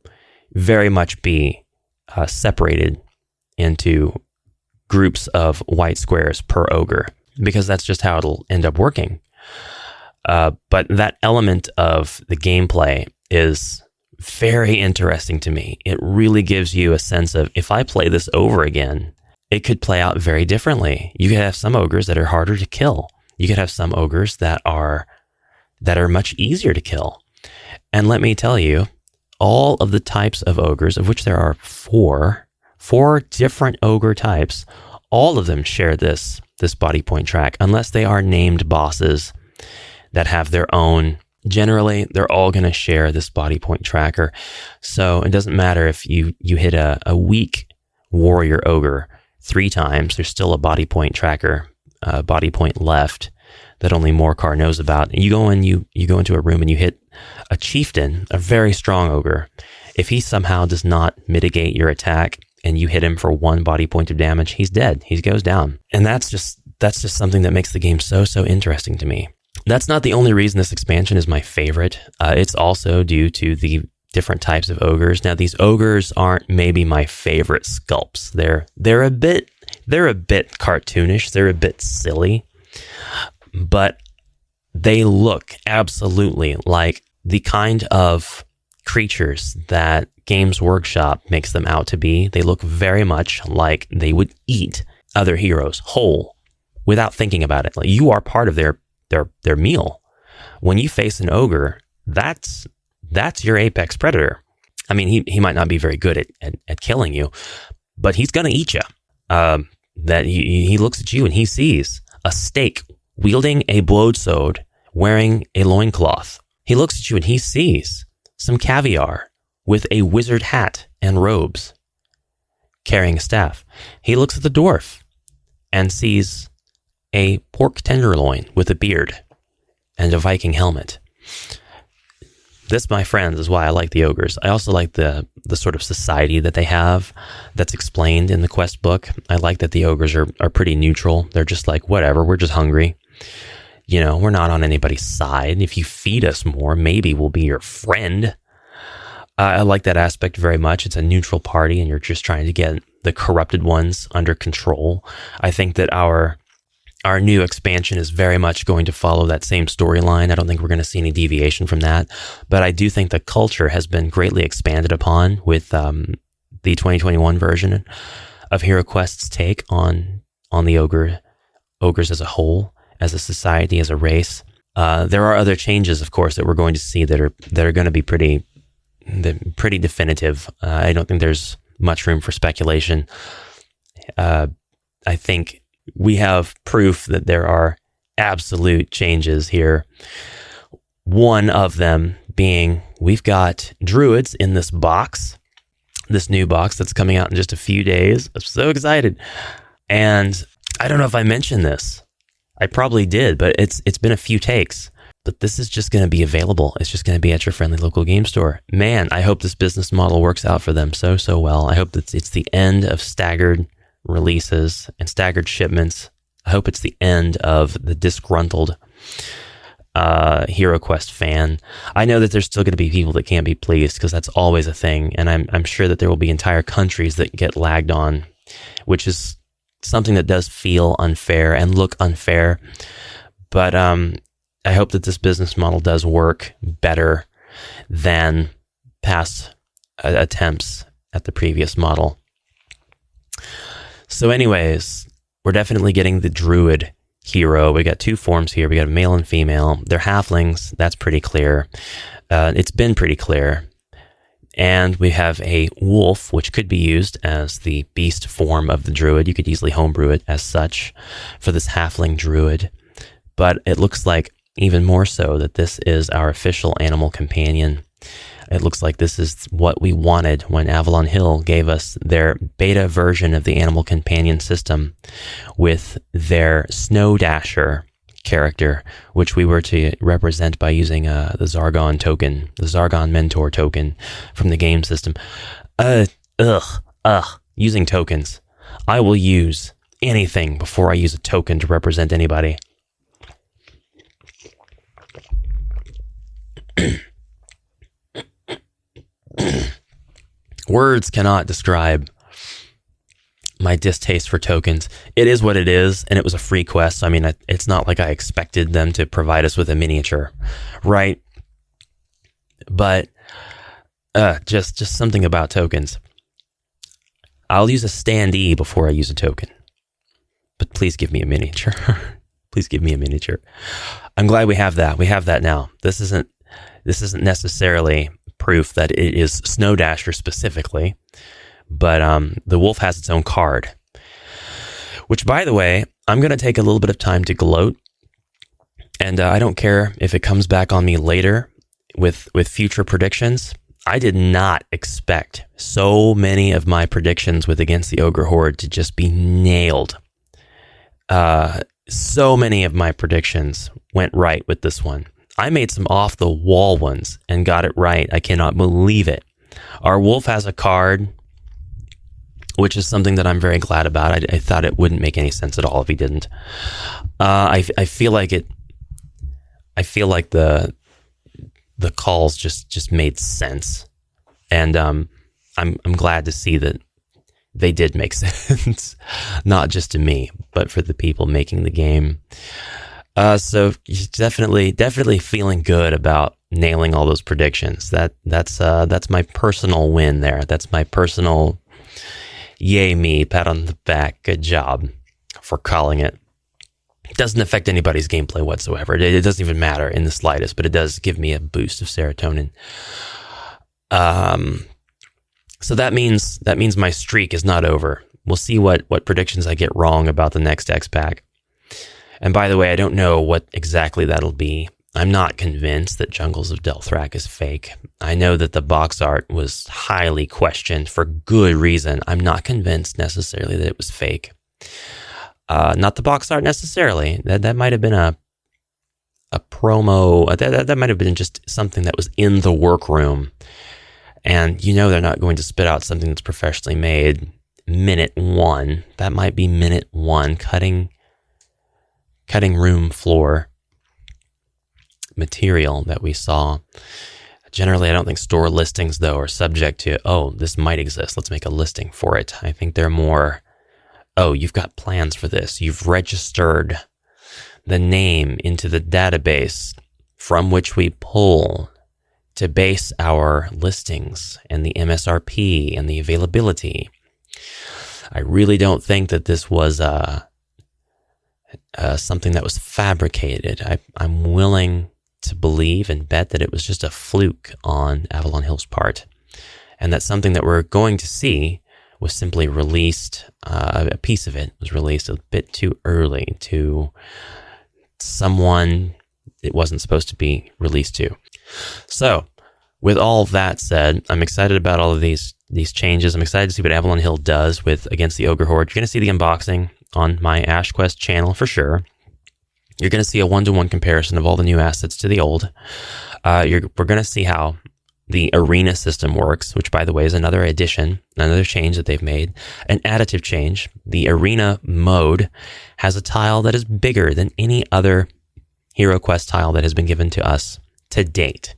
Speaker 1: very much be separated into groups of white squares per ogre, because that's just how it'll end up working. But that element of the gameplay is very interesting to me. It really gives you a sense of, if I play this over again, it could play out very differently. You could have some ogres that are harder to kill. You could have some ogres that are much easier to kill. And let me tell you, all of the types of ogres, of which there are four different ogre types, all of them share this body point track, unless they are named bosses that have their own. Generally, they're all going to share this body point tracker. So it doesn't matter if you hit a weak warrior ogre 3 times, there's still a body point tracker, body point left that only Morcar knows about. And you go into a room and you hit a chieftain, a very strong ogre. If he somehow does not mitigate your attack and you hit him for 1 body point of damage, he's dead. He goes down. And that's just something that makes the game so interesting to me. That's not the only reason this expansion is my favorite. It's also due to the different types of ogres. Now, these ogres aren't maybe my favorite sculpts. They're a bit cartoonish. They're a bit silly, but they look absolutely like the kind of creatures that Games Workshop makes them out to be. They look very much like they would eat other heroes whole without thinking about it. Like, you are part of their meal. When you face an ogre, that's your apex predator. I mean, he might not be very good at killing you, but he's going to eat you. That he looks at you and he sees a snake wielding a BwodeCast, wearing a loincloth. He looks at you and he sees some caviar with a wizard hat and robes, carrying a staff. He looks at the dwarf and sees a pork tenderloin with a beard and a Viking helmet. This, my friends, is why I like the ogres. I also like the sort of society that they have that's explained in the quest book. I like that the ogres are pretty neutral. They're just like, whatever, we're just hungry. We're not on anybody's side. If you feed us more, maybe we'll be your friend. I like that aspect very much. It's a neutral party and you're just trying to get the corrupted ones under control. I think that our our new expansion is very much going to follow that same storyline. I don't think we're going to see any deviation from that. But I do think the culture has been greatly expanded upon with the 2021 version of HeroQuest's take on the ogres as a whole, as a society, as a race. There are other changes, of course, that we're going to see that are going to be pretty definitive. I don't think there's much room for speculation. I think we have proof that there are absolute changes here. One of them being we've got Druids in this box, this new box that's coming out in just a few days. I'm so excited. And I don't know if I mentioned this. I probably did, but it's been a few takes. But this is just going to be available. It's just going to be at your friendly local game store. Man, I hope this business model works out for them so well. I hope that it's the end of staggered releases and staggered shipments. I hope it's the end of the disgruntled HeroQuest fan. I know that there's still going to be people that can't be pleased because that's always a thing, and I'm sure that there will be entire countries that get lagged on, which is something that does feel unfair and look unfair. But I hope that this business model does work better than past attempts at the previous model. So anyways, we're definitely getting the Druid hero. We got two forms here. We got a male and female. They're halflings. That's pretty clear. It's been pretty clear. And we have a wolf, which could be used as the beast form of the Druid. You could easily homebrew it as such for this halfling Druid. But it looks like even more so that this is our official animal companion. It looks like this is what we wanted when Avalon Hill gave us their beta version of the animal companion system with their Snow Dasher character, which we were to represent by using the Zargon token, the Zargon Mentor token from the game system. Using tokens. I will use anything before I use a token to represent anybody. Words cannot describe my distaste for tokens. It is what it is, and it was a free quest. So, I mean, it's not like I expected them to provide us with a miniature, right? But just something about tokens. I'll use a standee before I use a token, but please give me a miniature. Please give me a miniature. I'm glad we have that. We have that now. This isn't necessarily proof that it is Snow Dasher specifically, but the wolf has its own card, which, by the way, I'm going to take a little bit of time to gloat, and I don't care if it comes back on me later with future predictions. I did not expect so many of my predictions with Against the Ogre Horde to just be nailed. So many of my predictions went right with this one. I made some off-the-wall ones and got it right. I cannot believe it. Our wolf has a card, which is something that I'm very glad about. I thought it wouldn't make any sense at all if he didn't. I feel like it. I feel like the calls just made sense, and I'm glad to see that they did make sense, not just to me, but for the people making the game. So definitely feeling good about nailing all those predictions. That's my personal win there. That's my personal yay me, pat on the back, good job for calling it. It doesn't affect anybody's gameplay whatsoever. It doesn't even matter in the slightest, but it does give me a boost of serotonin. So that means my streak is not over. We'll see what predictions I get wrong about the next X pack. And by the way, I don't know what exactly that'll be. I'm not convinced that Jungles of Delthrak is fake. I know that the box art was highly questioned for good reason. I'm not convinced necessarily that it was fake. Not the box art necessarily. That might have been a promo. That might have been just something that was in the workroom. And you know they're not going to spit out something that's professionally made minute one. That might be minute one, cutting room floor material that we saw. Generally, I don't think store listings, though, are subject to, oh, this might exist. Let's make a listing for it. I think they're more, oh, you've got plans for this. You've registered the name into the database from which we pull to base our listings and the MSRP and the availability. I really don't think that this was something that was fabricated. I'm willing to believe and bet that it was just a fluke on Avalon Hill's part, and that something that we're going to see was simply released, a piece of it was released a bit too early to someone it wasn't supposed to be released to. So, with all that said, I'm excited about all of these changes. I'm excited to see what Avalon Hill does against the Ogre Horde. You're going to see the unboxing on my HeroQuest channel for sure. You're going to see a one-to-one comparison of all the new assets to the old. We're going to see how the arena system works, which, by the way, is another addition, another change that they've made, an additive change. The arena mode has a tile that is bigger than any other HeroQuest tile that has been given to us to date.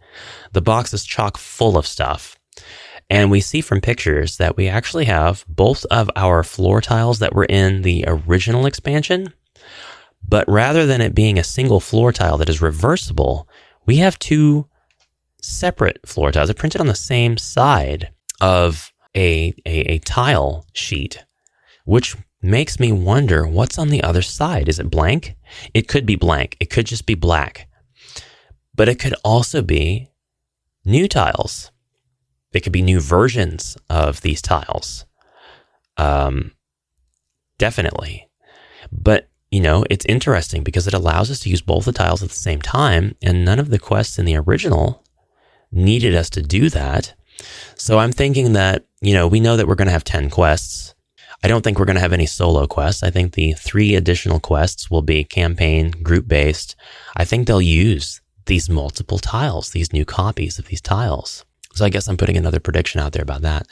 Speaker 1: The box is chock full of stuff. And we see from pictures that we actually have both of our floor tiles that were in the original expansion, but rather than it being a single floor tile that is reversible, we have two separate floor tiles. They're printed on the same side of a tile sheet, which makes me wonder what's on the other side. Is it blank? It could be blank. It could just be black. But it could also be new tiles. They could be new versions of these tiles. Definitely. But, it's interesting because it allows us to use both the tiles at the same time, and none of the quests in the original needed us to do that. So I'm thinking that, we know that we're going to have 10 quests. I don't think we're going to have any solo quests. I think the 3 additional quests will be campaign, group-based. I think they'll use these multiple tiles, these new copies of these tiles. So I guess I'm putting another prediction out there about that.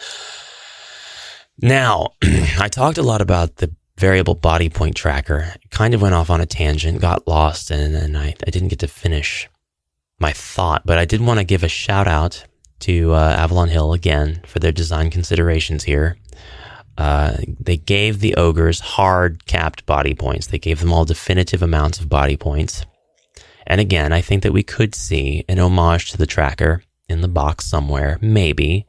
Speaker 1: Now, I talked a lot about the variable body point tracker. It kind of went off on a tangent, got lost, and I didn't get to finish my thought. But I did want to give a shout out to Avalon Hill again for their design considerations here. They gave the ogres hard capped body points. They gave them all definitive amounts of body points. And again, I think that we could see an homage to the tracker in the box somewhere, maybe.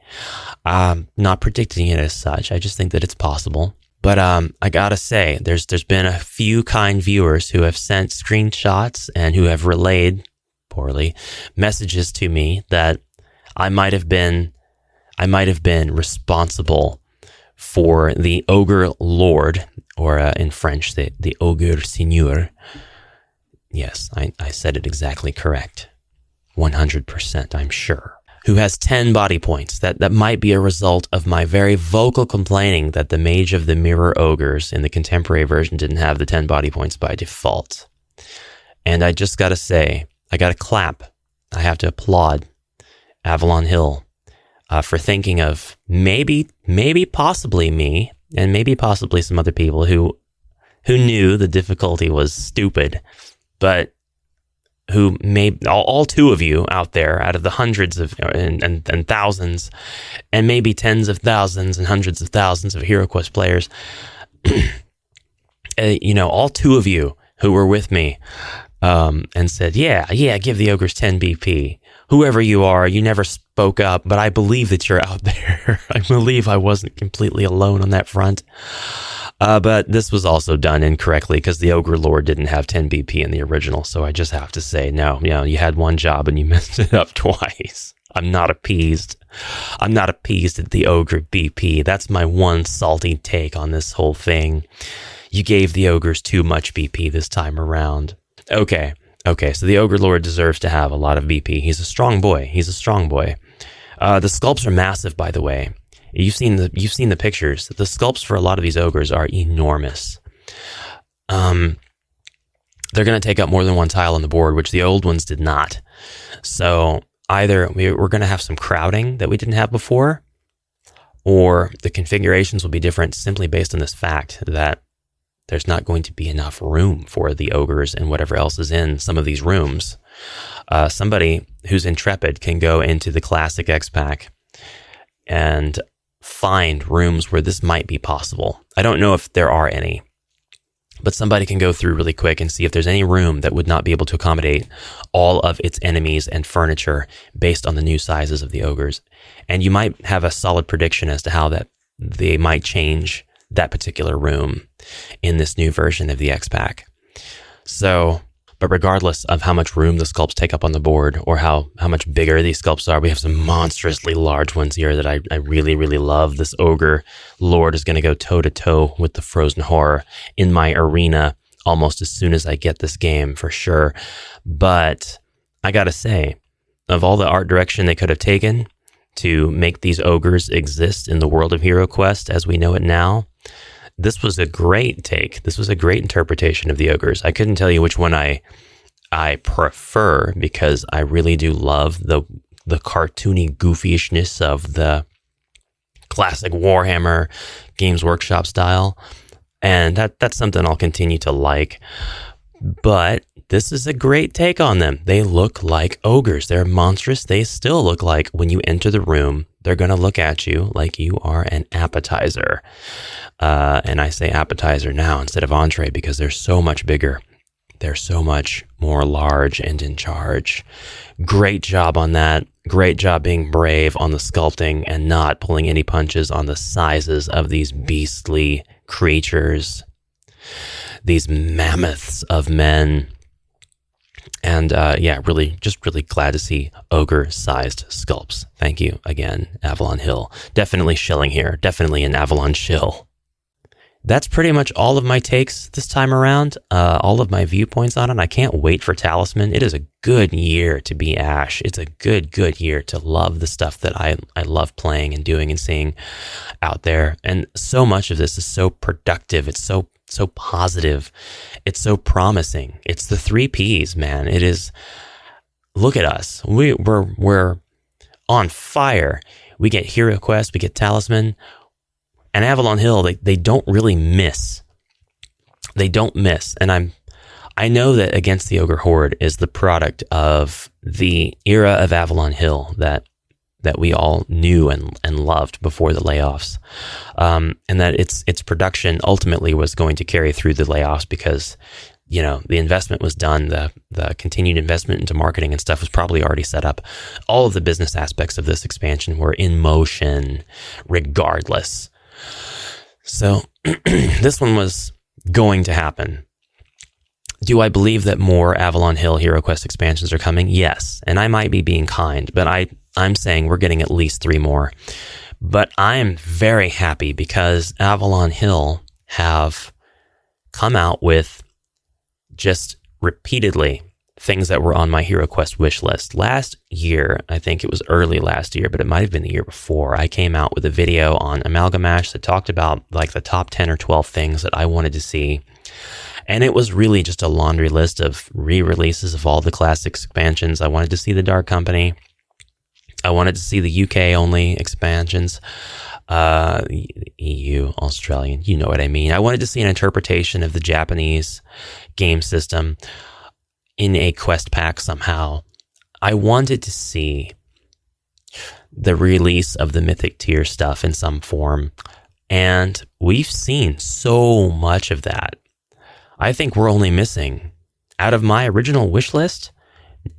Speaker 1: Not predicting it as such. I just think that it's possible. But I gotta say, there's been a few kind viewers who have sent screenshots and who have relayed, poorly, messages to me that I might have been responsible for the Ogre Lord, or in French, the Ogre Seigneur. Yes, I said it exactly correct. 100%, I'm sure. Who has 10 body points. That might be a result of my very vocal complaining that the Mage of the Mirror Ogres in the contemporary version didn't have the 10 body points by default. And I just gotta say, I gotta clap. I have to applaud Avalon Hill for thinking of maybe possibly me, and maybe possibly some other people who knew the difficulty was stupid, but who all 2 of you out there, out of the hundreds of and thousands, and maybe tens of thousands and hundreds of thousands of HeroQuest players, all 2 of you who were with me, and said, yeah, give the ogres 10 BP. Whoever you are, you never spoke up, but I believe that you're out there. I believe I wasn't completely alone on that front. But this was also done incorrectly because the Ogre Lord didn't have 10 BP in the original. So I just have to say, no, you had one job and you messed it up twice. I'm not appeased. I'm not appeased at the Ogre BP. That's my one salty take on this whole thing. You gave the ogres too much BP this time around. Okay, so the Ogre Lord deserves to have a lot of BP. He's a strong boy. The sculpts are massive, by the way. You've seen the pictures. The sculpts for a lot of these ogres are enormous. They're going to take up more than one tile on the board, which the old ones did not. So either we're going to have some crowding that we didn't have before, or the configurations will be different simply based on this fact that there's not going to be enough room for the ogres and whatever else is in some of these rooms. Somebody who's intrepid can go into the classic X-Pack and find rooms where this might be possible. I don't know if there are any, but somebody can go through really quick and see if there's any room that would not be able to accommodate all of its enemies and furniture based on the new sizes of the ogres. And you might have a solid prediction as to how that they might change that particular room in this new version of the X-Pack. So, but regardless of how much room the sculpts take up on the board or how much bigger these sculpts are, we have some monstrously large ones here that I really, really love. This Ogre Lord is going to go toe-to-toe with the Frozen Horror in my arena almost as soon as I get this game, for sure. But I got to say, of all the art direction they could have taken to make these ogres exist in the world of HeroQuest as we know it now, this was a great take. This was a great interpretation of the ogres. I couldn't tell you which one I prefer, because I really do love the cartoony goofishness of the classic Warhammer Games Workshop style, and that's something I'll continue to like. But this is a great take on them. They look like ogres. They're monstrous. They still look like, when you enter the room, they're going to look at you like you are an appetizer. And I say appetizer now instead of entree because they're so much bigger. They're so much more large and in charge. Great job on that. Great job being brave on the sculpting and not pulling any punches on the sizes of these beastly creatures. These mammoths of men. And really glad to see ogre-sized sculpts. Thank you again, Avalon Hill. Definitely shilling here. Definitely an Avalon shill. That's pretty much all of my takes this time around. All of my viewpoints on it. I can't wait for Talisman. It is a good year to be Ash. It's a good year to love the stuff that I love playing and doing and seeing out there. And so much of this is so productive. It's so positive. It's so promising. It's the 3 Ps, man. It is. Look at us. We're on fire. We get HeroQuest, we get Talisman, and Avalon Hill. They don't really miss. They don't miss. And I know that Against the Ogre Horde is the product of the era of Avalon Hill that we all knew and loved before the layoffs, and that its production ultimately was going to carry through the layoffs because, the investment was done, the continued investment into marketing and stuff was probably already set up. All of the business aspects of this expansion were in motion regardless. So this one was going to happen. Do I believe that more Avalon Hill HeroQuest expansions are coming? Yes, and I might be being kind, but I'm saying we're getting at least 3 more. But I'm very happy because Avalon Hill have come out with just repeatedly things that were on my HeroQuest wish list. Last year, I think it was early last year, but it might have been the year before, I came out with a video on Amalgamash that talked about like the top 10 or 12 things that I wanted to see. And it was really just a laundry list of re-releases of all the classic expansions. I wanted to see the Dark Company. I wanted to see the UK only expansions, EU, Australian, you know what I mean. I wanted to see an interpretation of the Japanese game system in a quest pack somehow. I wanted to see the release of the Mythic tier stuff in some form, and we've seen so much of that. I think we're only missing, out of my original wish list,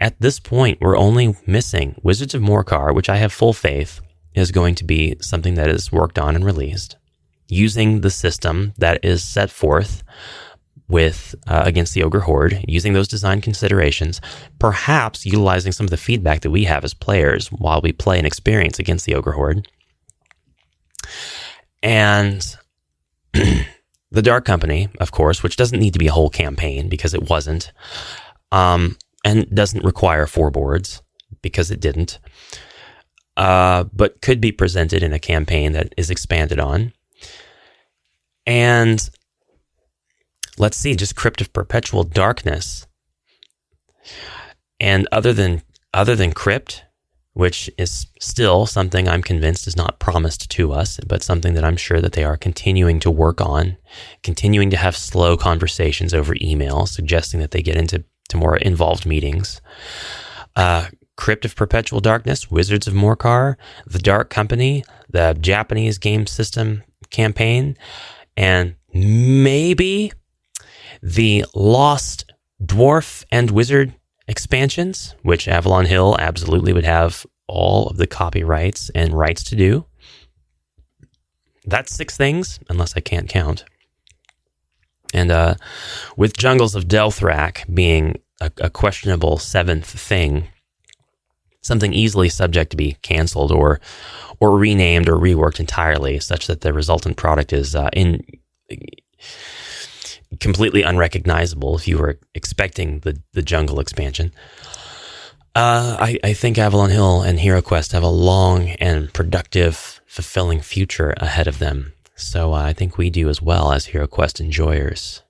Speaker 1: at this point, we're only missing Wizards of Morcar, which I have full faith is going to be something that is worked on and released, using the system that is set forth with Against the Ogre Horde, using those design considerations, perhaps utilizing some of the feedback that we have as players while we play and experience Against the Ogre Horde. And the Dark Company, of course, which doesn't need to be a whole campaign because it wasn't. And doesn't require 4 boards because it didn't, but could be presented in a campaign that is expanded on. And let's see, just Crypt of Perpetual Darkness. And other than Crypt, which is still something I'm convinced is not promised to us, but something that I'm sure that they are continuing to work on, continuing to have slow conversations over email, suggesting that they get into more involved meetings. Crypt of Perpetual Darkness, Wizards of Morcar, the Dark Company, the Japanese game system campaign, and maybe the Lost Dwarf and Wizard expansions, which Avalon Hill absolutely would have all of the copyrights and rights to do. That's 6 things, unless I can't count. And with Jungles of Delthrak being a questionable 7th thing, something easily subject to be canceled or renamed or reworked entirely, such that the resultant product is completely unrecognizable if you were expecting the jungle expansion. I think Avalon Hill and HeroQuest have a long and productive, fulfilling future ahead of them. So I think we do as well as HeroQuest enjoyers.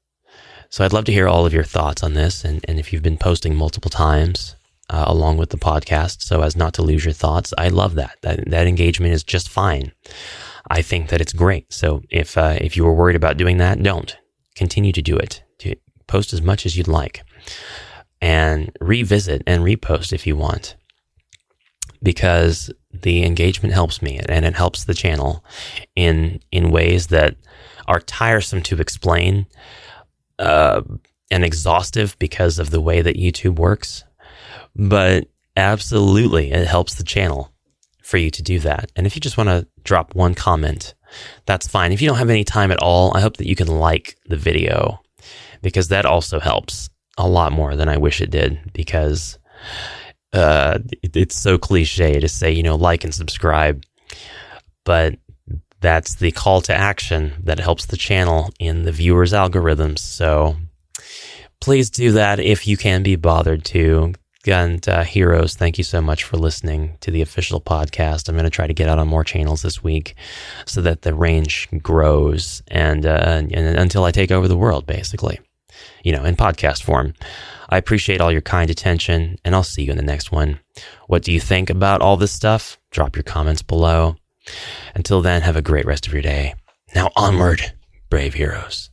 Speaker 1: So I'd love to hear all of your thoughts on this, and if you've been posting multiple times along with the podcast so as not to lose your thoughts, I love that. That engagement is just fine. I think that it's great. So if you were worried about doing that, don't. Continue to do it. Post as much as you'd like. And revisit and repost if you want. Because the engagement helps me, and it helps the channel in ways that are tiresome to explain and exhaustive because of the way that YouTube works. But absolutely, it helps the channel for you to do that. And if you just want to drop one comment, that's fine. If you don't have any time at all, I hope that you can like the video, because that also helps a lot more than I wish it did, because it's so cliche to say, like and subscribe, but that's the call to action that helps the channel in the viewers' algorithms. So please do that if you can be bothered to. And heroes, thank you so much for listening to the official podcast. I'm going to try to get out on more channels this week so that the range grows and until I take over the world, basically, in podcast form. I appreciate all your kind attention, and I'll see you in the next one. What do you think about all this stuff? Drop your comments below. Until then, have a great rest of your day. Now onward, brave heroes.